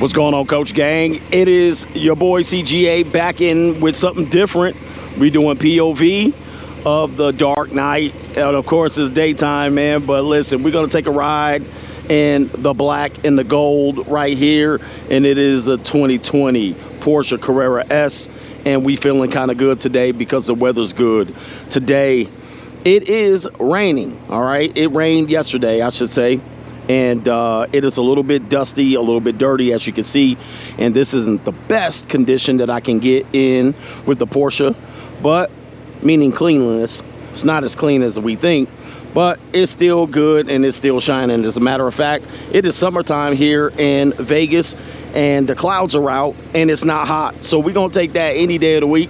What's going on, Coach Gang? It is your boy CGA back in with something different. We're doing POV of the Dark Knight, and of course it's daytime, man. But listen, we're gonna take a ride in the black and the gold right here, and it is a 2020 Porsche Carrera S, and we feeling kind of good today because the weather's good. Today it is raining. All right, it rained yesterday, I should say. And it is a little bit dusty, a little bit dirty, as you can see. And this isn't the best condition that I can get in with the Porsche, but meaning cleanliness. It's not as clean as we think, but it's still good and it's still shining. As a matter of fact, it is summertime here in Vegas and the clouds are out and it's not hot. So we're going to take that any day of the week.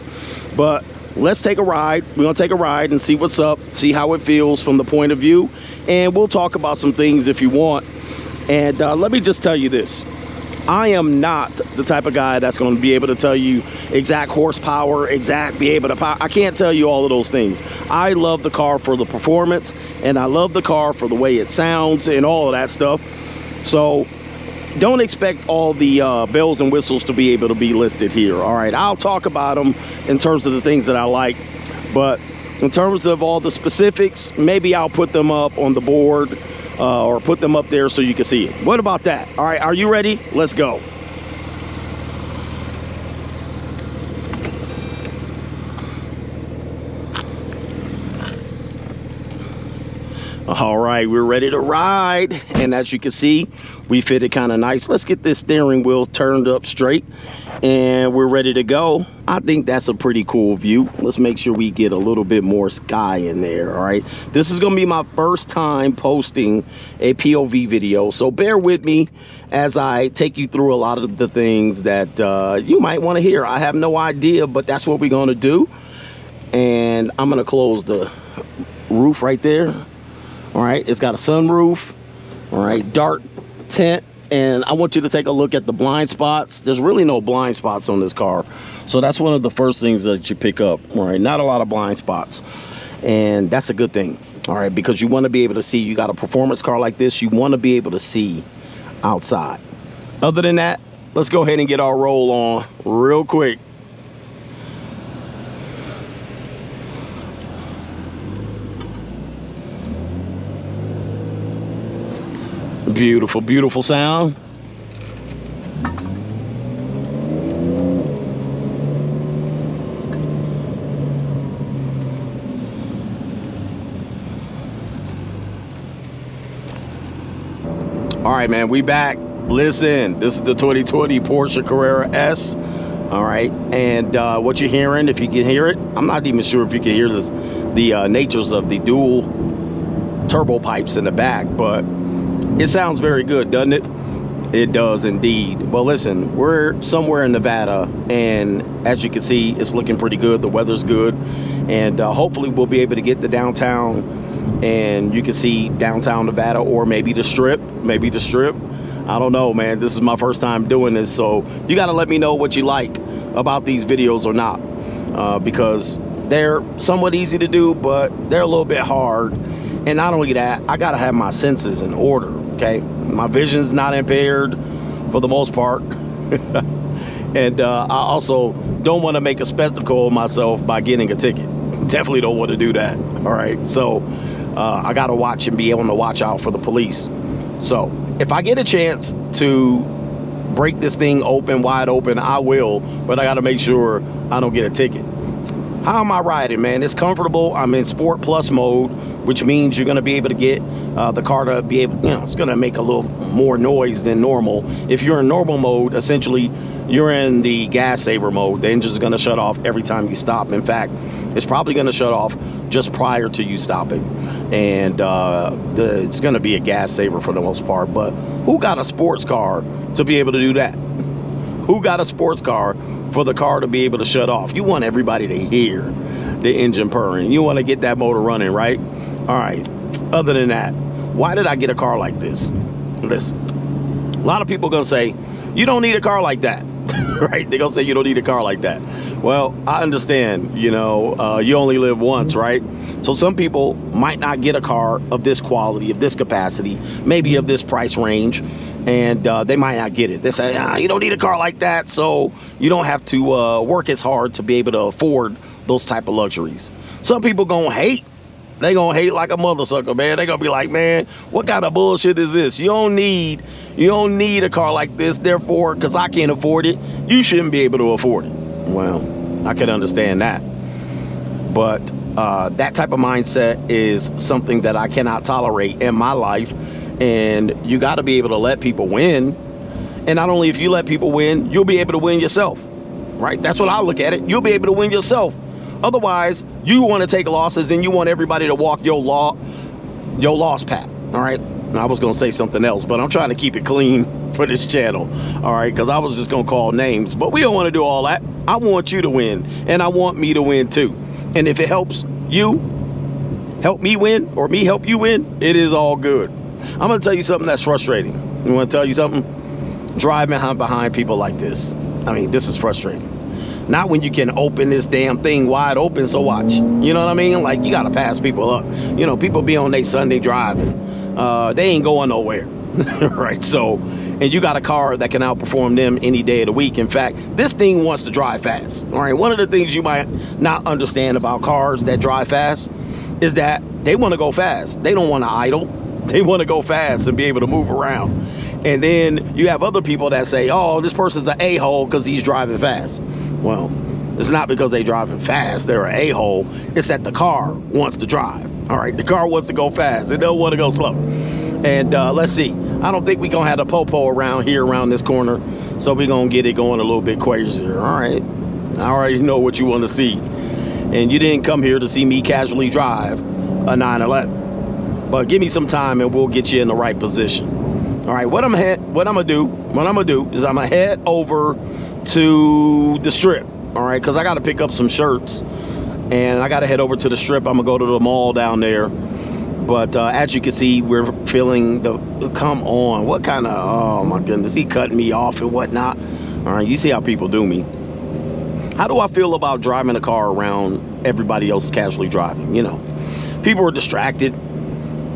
But let's take a ride. We're going to take a ride and see what's up, see how it feels from the point of view. And we'll talk about some things if you want. And let me just tell you this. I am not the type of guy that's going to be able to tell you exact horsepower, be able to power. I can't tell you all of those things. I love the car for the performance, and I love the car for the way it sounds and all of that stuff. So don't expect all the bells and whistles to be able to be listed here. All right, I'll talk about them in terms of the things that I like, but in terms of all the specifics, maybe I'll put them up on the board or put them up there so you can see it. What about that? All right, are you ready? Let's go. All right, we're ready to ride. And as you can see, we fit it kind of nice. Let's get this steering wheel turned up straight and we're ready to go. I think that's a pretty cool view. Let's make sure we get a little bit more sky in there. All right, this is gonna be my first time posting a POV video, so bear with me as I take you through a lot of the things that you might want to hear. I have no idea, but that's what we're gonna do. And I'm gonna close the roof right there. All right, it's got a sunroof. All right, dark tint. And I want you to take a look at the blind spots. There's really no blind spots on this car. So that's one of the first things that you pick up. All right, not a lot of blind spots. And that's a good thing. All right, because you want to be able to see. You got a performance car like this, you want to be able to see outside. Other than that, let's go ahead and get our roll on real quick. Beautiful, beautiful sound. All right, man, we back. Listen, this is the 2020 Porsche Carrera S. All right, and what you're hearing, if you can hear it, I'm not even sure if you can hear this, the natures of the dual turbo pipes in the back, but it sounds very good, doesn't it? It does indeed. Well, listen, we're somewhere in Nevada, and as you can see, it's looking pretty good. The weather's good, and hopefully we'll be able to get to downtown, and you can see downtown Nevada, or maybe the Strip. Maybe the Strip. I don't know, man. This is my first time doing this, so you got to let me know what you like about these videos or not, because they're somewhat easy to do, but they're a little bit hard. And not only that, I gotta have my senses in order, okay? My vision's not impaired for the most part. And I also don't wanna make a spectacle of myself by getting a ticket. Definitely don't wanna do that, all right? So I gotta watch and be able to watch out for the police. So if I get a chance to break this thing open, wide open, I will, but I gotta make sure I don't get a ticket. How am I riding, man? It's comfortable. I'm in Sport Plus mode, which means you're going to be able to get the car to be able, it's going to make a little more noise than normal. If you're in normal mode, essentially, you're in the gas saver mode. The engine's going to shut off every time you stop. In fact, it's probably going to shut off just prior to you stopping. And it's going to be a gas saver for the most part. But who got a sports car to be able to do that? Who got a sports car for the car to be able to shut off? You want everybody to hear the engine purring. You want to get that motor running, right? All right. Other than that, why did I get a car like this? Listen, a lot of people are going to say, you don't need a car like that. right? They're gonna say you don't need a car like that. Well, I understand, you know, you only live once, right? So some people might not get a car of this quality, of this capacity, maybe of this price range, and they might not get it. They say, you don't need a car like that, so you don't have to work as hard to be able to afford those type of luxuries. Some people gonna hate. They gonna hate like a mother sucker, man. They gonna be like, man, what kind of bullshit is this? You don't need a car like this, therefore, because I can't afford it, you shouldn't be able to afford it. Well, I can understand that. But that type of mindset is something that I cannot tolerate in my life. And you got to be able to let people win. And not only if you let people win, you'll be able to win yourself, right? That's what I look at it. You'll be able to win yourself. Otherwise, you want to take losses and you want everybody to walk your loss path, all right? And I was going to say something else, but I'm trying to keep it clean for this channel, all right? Because I was just going to call names, but we don't want to do all that. I want you to win, and I want me to win too. And if it helps you help me win or me help you win, it is all good. I'm going to tell you something that's frustrating. You want to tell you something? Driving behind people like this. I mean, this is frustrating. Not when you can open this damn thing wide open, so watch. You know what I mean? Like, you got to pass people up. You know, people be on their Sunday driving. They ain't going nowhere, right? So, and you got a car that can outperform them any day of the week. In fact, this thing wants to drive fast, all right? One of the things you might not understand about cars that drive fast is that they want to go fast. They don't want to idle. They want to go fast and be able to move around. And then you have other people that say, oh, this person's an a-hole because he's driving fast. Well, it's not because they're driving fast, they're an a-hole. It's that the car wants to drive. All right, the car wants to go fast. It don't want to go slow. And let's see. I don't think we're going to have a popo around here, around this corner. So we're going to get it going a little bit crazier. All right. I already know what you want to see. And you didn't come here to see me casually drive a 911. But give me some time and we'll get you in the right position. All right, what I'm gonna do is I'm gonna head over to the strip. All right, because I got to pick up some shirts and I got to head over to the strip. I'm gonna go to the mall down there. But as you can see, we're feeling come on, what kind of, oh my goodness, he cutting me off and whatnot. All right, you see how people do me. How do I feel about driving a car around everybody else casually driving? You know, people are distracted.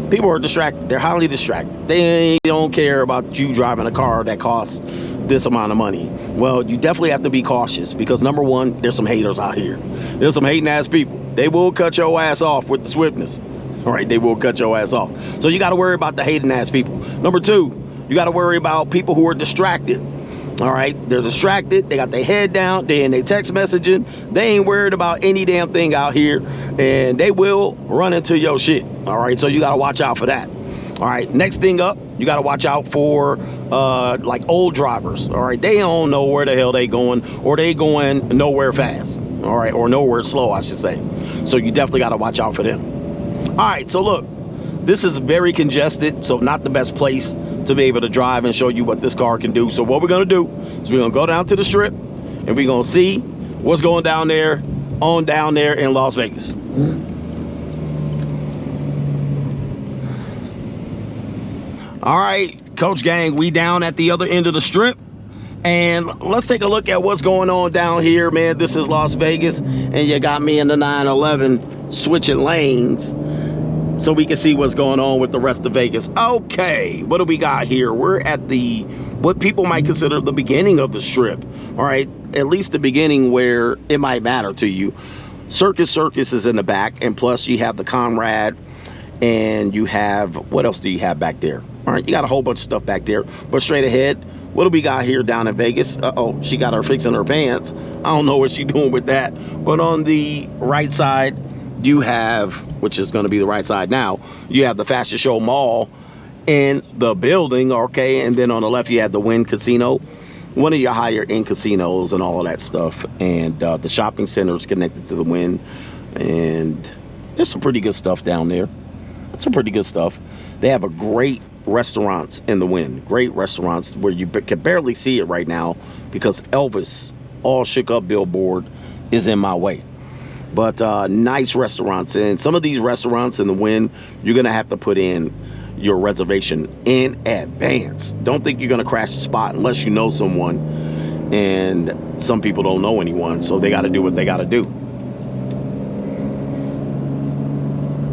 People are distracted. They're highly distracted. They don't care about you driving a car that costs this amount of money. Well, you definitely have to be cautious because, number one, there's some haters out here. There's some hating ass people. They will cut your ass off with the swiftness. All right, they will cut your ass off. So you got to worry about the hating ass people. Number two, you got to worry about people who are distracted. All right, they're distracted. They got their head down. They in their text messaging. They ain't worried about any damn thing out here, and they will run into your shit. All right, so you got to watch out for that. All right, next thing up, you got to watch out for like old drivers. All right, they don't know where the hell they going, or they going nowhere fast. All right, or nowhere slow, I should say. So you definitely got to watch out for them. All right, so look, this is very congested, so not the best place to be able to drive and show you what this car can do. So what we're gonna do is we're gonna go down to the strip and we're gonna see what's going down there in Las Vegas. All right, Coach Gang, we down at the other end of the strip. And let's take a look at what's going on down here, man. This is Las Vegas, and you got me in the 911 switching lanes so we can see what's going on with the rest of Vegas. Okay, what do we got here? We're at what people might consider the beginning of the strip. All right, at least the beginning where it might matter to you. Circus is in the back, and plus you have the Conrad, and you have, what else do you have back there? All right, you got a whole bunch of stuff back there. But straight ahead, what do we got here down in Vegas? Uh-oh, she got her fixing her pants. I don't know what she's doing with that. But on the right side, you have, which is going to be the right side now, you have the Fashion Show Mall in the building, okay? And then on the left, you have the Wynn Casino, one of your higher end casinos and all of that stuff. And the shopping center is connected to the Wynn. And there's some pretty good stuff down there. Some pretty good stuff. They have a great restaurants in the Wynn. Great restaurants where you can barely see it right now because Elvis All Shook Up billboard is in my way. But nice restaurants, and some of these restaurants in the Wynn, you're gonna have to put in your reservation in advance. Don't think you're gonna crash the spot unless you know someone. and some people don't know anyone, so they got to do what they got to do.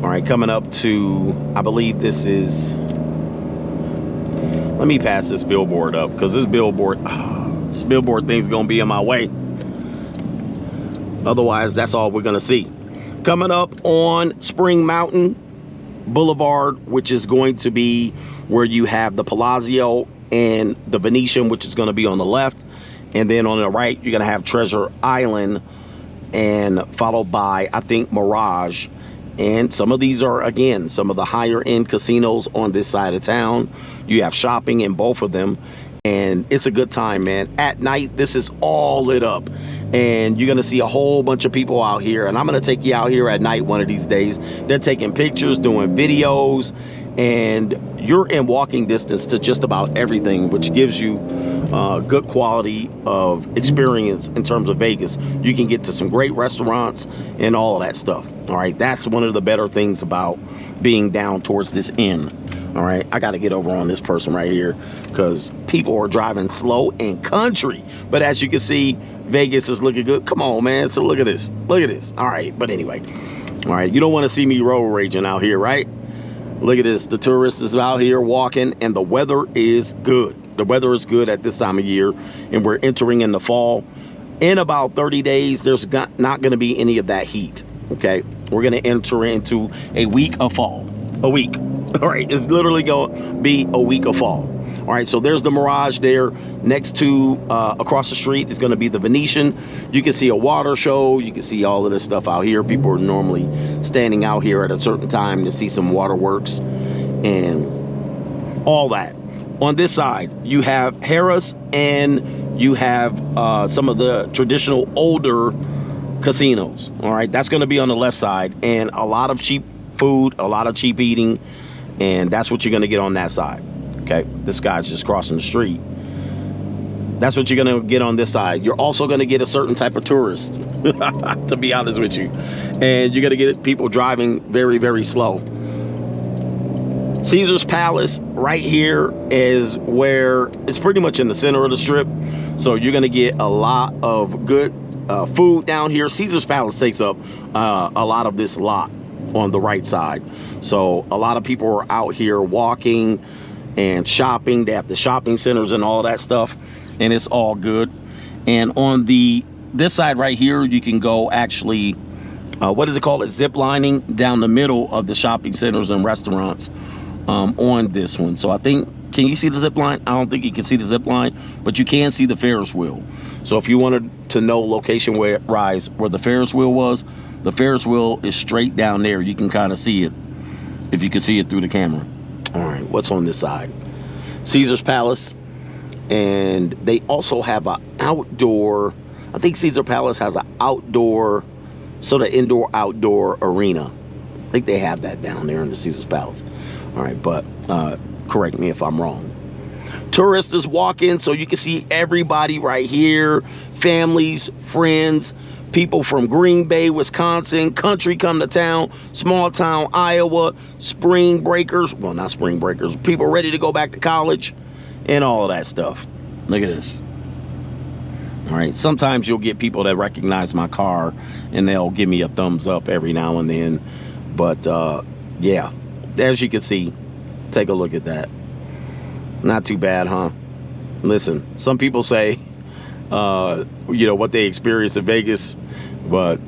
All right, coming up to, I believe this is, let me pass this billboard up, because this billboard thing's gonna be in my way. Otherwise, that's all we're gonna see. Coming up on Spring Mountain Boulevard, which is going to be where you have the Palazzo and the Venetian, which is going to be on the left, and then on the right you're going to have Treasure Island, and followed by, I think, Mirage. And some of these are, again, some of the higher end casinos on this side of town. You have shopping in both of them, and it's a good time, man. At night, this is all lit up, and you're gonna see a whole bunch of people out here, and I'm gonna take you out here at night one of these days. They're taking pictures, doing videos, and you're in walking distance to just about everything, which gives you good quality of experience in terms of Vegas. You can get to some great restaurants and all of that stuff. All right, that's one of the better things about being down towards this end. All right, I got to get over on this person right here, because people are driving slow and country. But as you can see, Vegas is looking good. Come on, man. So look at this. Look at this. All right, but anyway. All right, you don't want to see me road raging out here, right? Look at this. The tourists is out here walking, and the weather is good. The weather is good at this time of year, and we're entering in the fall. In about 30 days, there's not going to be any of that heat. Okay, we're going to enter into a week of fall. A week. All right, it's literally going to be a week of fall. All right, so there's the Mirage there. Next to, across the street, is going to be the Venetian. You can see a water show. You can see all of this stuff out here. People are normally standing out here at a certain time to see some waterworks and all that. On this side, you have Harris, and you have some of the traditional older casinos. All right, that's going to be on the left side, and a lot of cheap food, a lot of cheap eating, and that's what you're going to get on that side. Okay, this guy's just crossing the street. That's what you're going to get on this side. You're also going to get a certain type of tourist, to be honest with you, and you're going to get people driving very, very slow. Caesar's Palace right here is where it's pretty much in the center of the strip, so you're going to get a lot of good food down here. Caesar's Palace takes up a lot of this lot on the right side, so a lot of people are out here walking and shopping. They have the shopping centers and all that stuff, and it's all good. And on this side right here, you can go actually, what is it called? It's zip lining down the middle of the shopping centers and restaurants on this one. So I think, can you see the zip line? I don't think you can see the zip line, but you can see the Ferris wheel. So if you wanted to know location where the Ferris wheel was, the Ferris wheel is straight down there. You can kind of see it if you can see it through the camera. All right, what's on this side? Caesar's Palace, and they also have an outdoor, I think Caesar Palace has an outdoor, sort of indoor-outdoor arena. I think they have that down there in the Caesar's Palace. All right, but correct me if I'm wrong. Tourists is walking, so you can see everybody right here. Families, friends, people from Green Bay, Wisconsin, country come to town, small town Iowa, spring breakers. Well, not spring breakers. People ready to go back to college and all of that stuff. Look at this. All right. Sometimes you'll get people that recognize my car, and they'll give me a thumbs up every now and then. But, yeah, as you can see, take a look at that. Not too bad, huh? Listen, some people say, you know, what they experience in Vegas, but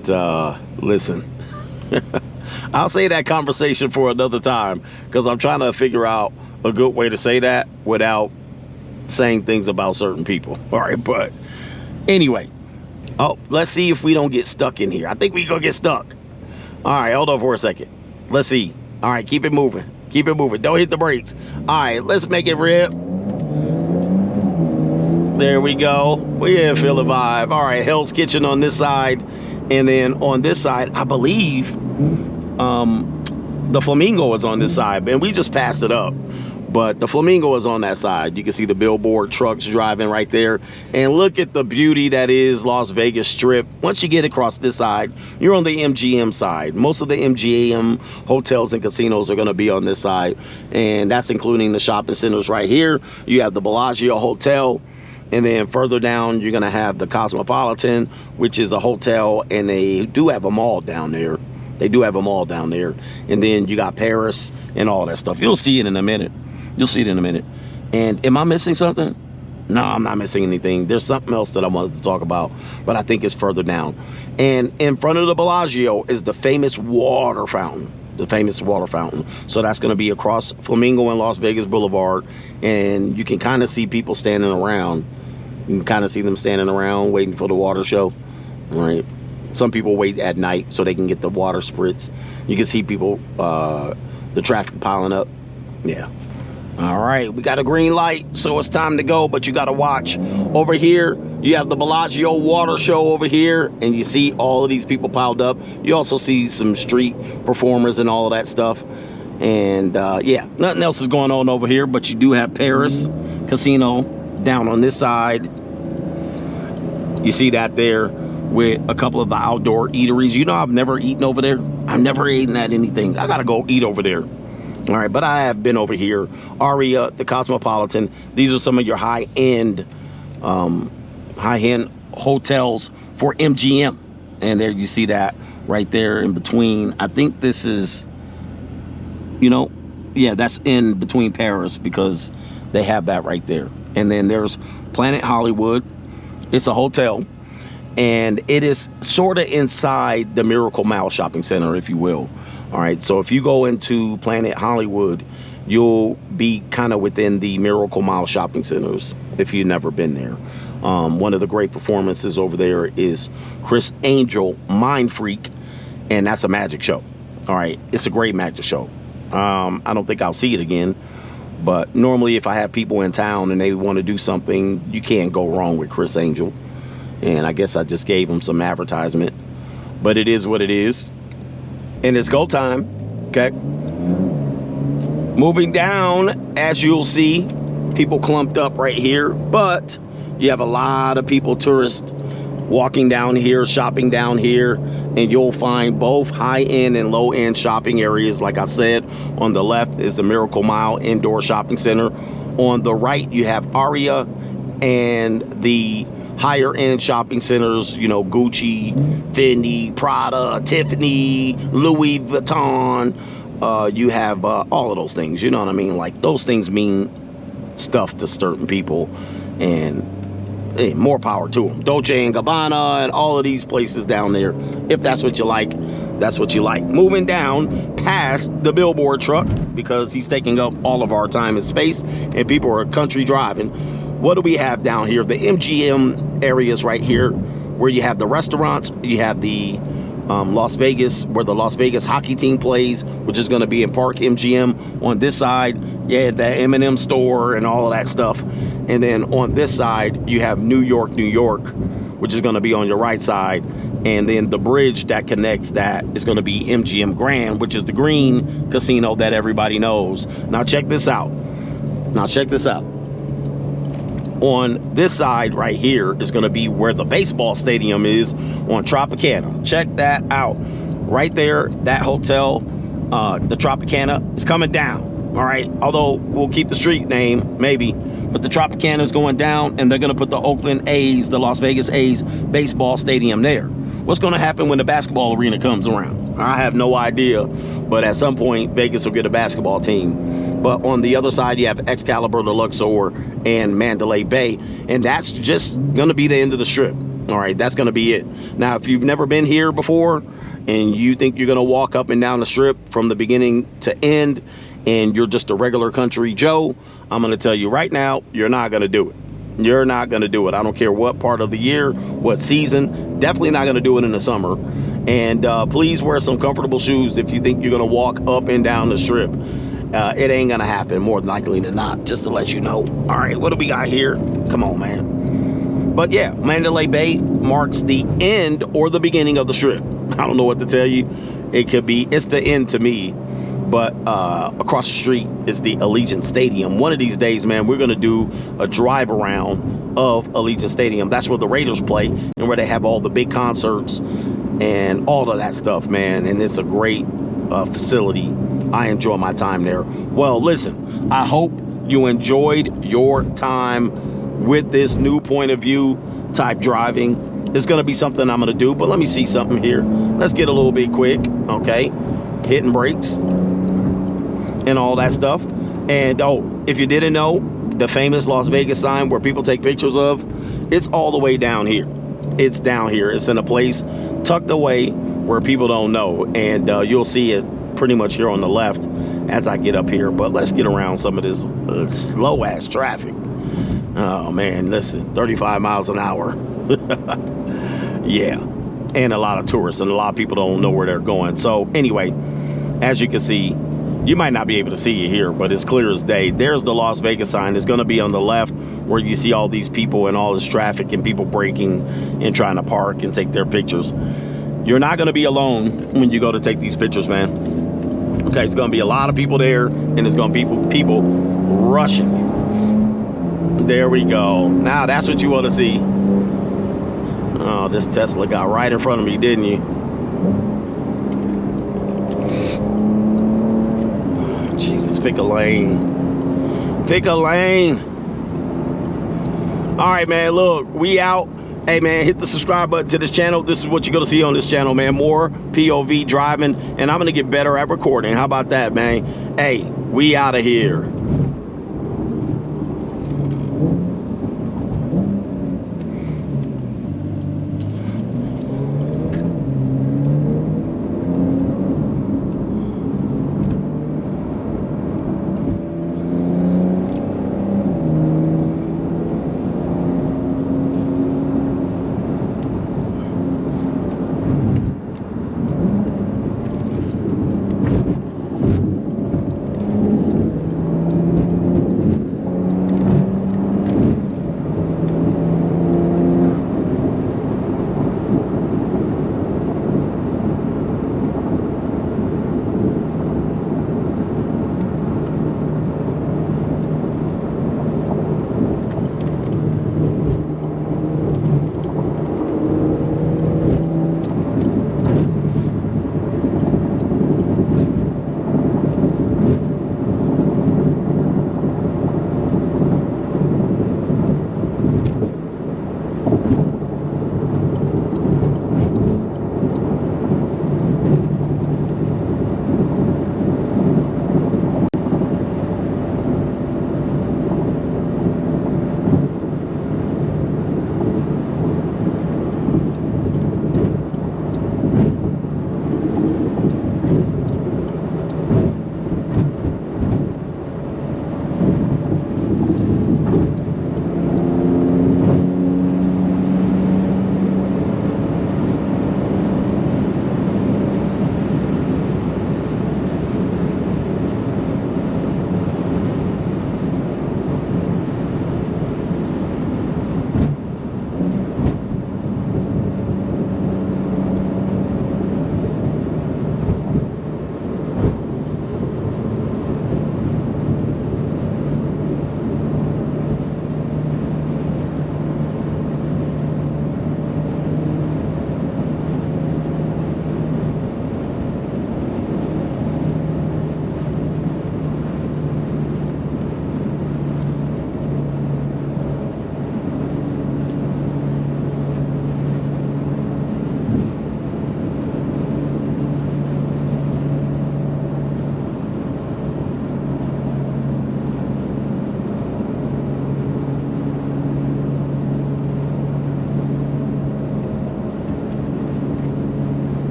listen, I'll say that conversation for another time, because I'm trying to figure out a good way to say that without saying things about certain people. All right, but anyway, let's see if we don't get stuck in here. I think we gonna get stuck. All right, hold on for a second. Let's see. All right, keep it moving. Keep it moving. Don't hit the brakes. All right, let's make it rip. There we go. We yeah, feel the vibe. All right, Hell's Kitchen on this side, and then on this side, I believe the Flamingo is on this side, and we just passed it up, but the Flamingo is on that side. You can see the billboard trucks driving right there, and look at the beauty that is Las Vegas Strip. Once you get across this side, you're on the MGM side. Most of the MGM hotels and casinos are going to be on this side, and that's including the shopping centers right here. You have the Bellagio Hotel. And then further down, you're going to have the Cosmopolitan, which is a hotel, and they do have a mall down there. They do have a mall down there. And then you got Paris and all that stuff. You'll see it in a minute. You'll see it in a minute. And am I missing something? No, I'm not missing anything. There's something else that I wanted to talk about, but I think it's further down. And in front of the Bellagio is the famous water fountain. The famous water fountain. So that's going to be across Flamingo and Las Vegas Boulevard. And you can kind of see people standing around. You can kind of see them standing around waiting for the water show. All right. Some people wait at night so they can get the water spritz. You can see people, the traffic piling up. Yeah. All right, we got a green light, so it's time to go, but you got to watch. Over here, you have the Bellagio water show over here, and you see all of these people piled up. You also see some street performers and all of that stuff. And yeah, nothing else is going on over here, but you do have Paris Casino down on this side. You see that there with a couple of the outdoor eateries. You know, I've never eaten over there. I've never eaten at anything. I got to go eat over there. All right, but I have been over here. Aria, the Cosmopolitan. These are some of your high-end hotels for MGM. And there you see that right there in between. I think this is, you know, yeah, that's in between Paris because they have that right there. And then there's Planet Hollywood. It's a hotel. And it is sort of inside the Miracle Mile Shopping Center, if you will. All right, so if you go into Planet Hollywood, you'll be kind of within the Miracle Mile Shopping Centers if you've never been there. One of the great performances over there is Chris Angel, Mind Freak, and that's a magic show. All right, it's a great magic show. I don't think I'll see it again, but normally if I have people in town and they want to do something, you can't go wrong with Chris Angel. And I guess I just gave him some advertisement, but it is what it is. And it's go time, okay? Moving down, as you'll see, people clumped up right here, but you have a lot of people, tourists, walking down here, shopping down here, and you'll find both high-end and low-end shopping areas. Like I said, on the left is the Miracle Mile Indoor Shopping Center. On the right, you have Aria and the higher end shopping centers, you know, Gucci, Fendi, Prada, Tiffany, Louis Vuitton. You have all of those things, you know what I mean? Like, those things mean stuff to certain people, and hey, more power to them. Dolce & Gabbana and all of these places down there. If that's what you like, that's what you like. Moving down past the billboard truck, because he's taking up all of our time and space, and people are country driving. What do we have down here? The MGM areas right here, where you have the restaurants, you have the Las Vegas, where the Las Vegas hockey team plays, which is going to be in Park MGM. On this side, yeah, the M&M store and all of that stuff. And then on this side, you have New York, which is going to be on your right side. And then the bridge that connects that is going to be MGM Grand, which is the green casino that everybody knows. Now check this out. On this side right here is going to be where the baseball stadium is on Tropicana. Check that out. Right there, that hotel, the Tropicana, is coming down. All right. Although we'll keep the street name, maybe. But the Tropicana is going down, and they're going to put the Oakland A's, the Las Vegas A's baseball stadium there. What's going to happen when the basketball arena comes around? I have no idea. But at some point, Vegas will get a basketball team. But on the other side, you have Excalibur, the Luxor, and Mandalay Bay. And that's just going to be the end of the strip. All right, that's going to be it. Now, if you've never been here before and you think you're going to walk up and down the strip from the beginning to end and you're just a regular country Joe, I'm going to tell you right now, you're not going to do it. You're not going to do it. I don't care what part of the year, what season. Definitely not going to do it in the summer. And please wear some comfortable shoes if you think you're going to walk up and down the strip. It ain't gonna happen, more than likely than not, just to let you know. All right, what do we got here? Come on, man. But yeah, Mandalay Bay marks the end or the beginning of the strip. I don't know what to tell you. It could be, it's the end to me. But across the street is the Allegiant Stadium. One of these days, man, we're gonna do a drive around of Allegiant Stadium. That's where the Raiders play and where they have all the big concerts and all of that stuff, man. And it's a great facility. I enjoy my time there. Well, listen, I hope you enjoyed your time with this new point of view type driving. It's going to be something I'm going to do, but let me see something here. Let's get a little bit quick, okay? Hitting brakes and all that stuff. And oh, if you didn't know, the famous Las Vegas sign where people take pictures of, it's all the way down here. It's down here. It's in a place tucked away where people don't know, and you'll see it pretty much here on the left as I get up here. But let's get around some of this slow ass traffic. Oh man, listen, 35 miles an hour. Yeah, and a lot of tourists, and a lot of people don't know where they're going. So anyway, as you can see, you might not be able to see it here, but it's clear as day. There's the Las Vegas sign. It's going to be on the left where you see all these people and all this traffic and people braking and trying to park and take their pictures. You're not going to be alone when you go to take these pictures, man. Okay, it's going to be a lot of people there, and it's going to be people rushing you. There we go. Now that's what you want to see. Oh, this Tesla got right in front of me, didn't you? Oh, Jesus, pick a lane. Pick a lane. All right, man, look, we out. Hey, man, hit the subscribe button to this channel. This is what you're going to see on this channel, man. More POV driving, and I'm going to get better at recording. How about that, man? Hey, we out of here.